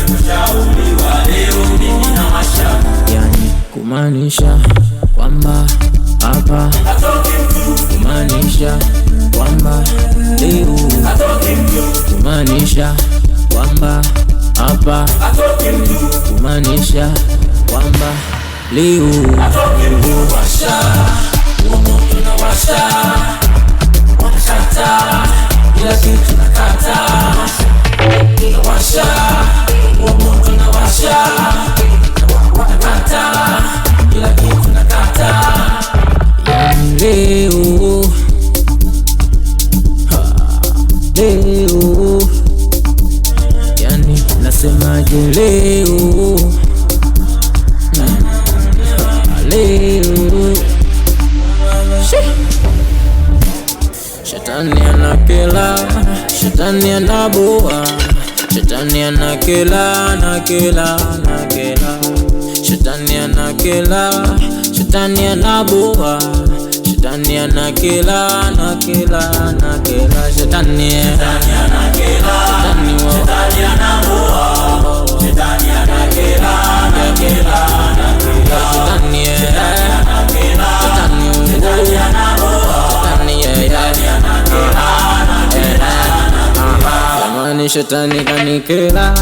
kushauriwa leo mimi na Masha. Yani kumaanisha kwamba hapa Hatoki mtu, kumaanisha kwamba leo, hatoki mtu, kumaanisha kwamba hapa hatoki mtu, kumaanisha kwamba leo, hatoki mtu. Washa moto tunawasha, wakata kila kitu nakata. Tunawasha moto tunawasha, wakata kila kitu nakata. yani leo, leo, yani nasemaje leo, leo. Shetani anakela, shetani anaboa, shetani anakela, anakela, anakela. Shetani anakela, shetani anaboa, shetani anakela, anakela, anakela. Shetani Anakela, shetani anaboa, shetani anakela, anakela, anakela. shetani Anakela, shetani anaboa, shetani anakela, anakela, anakela. jamani, shetani kanikela.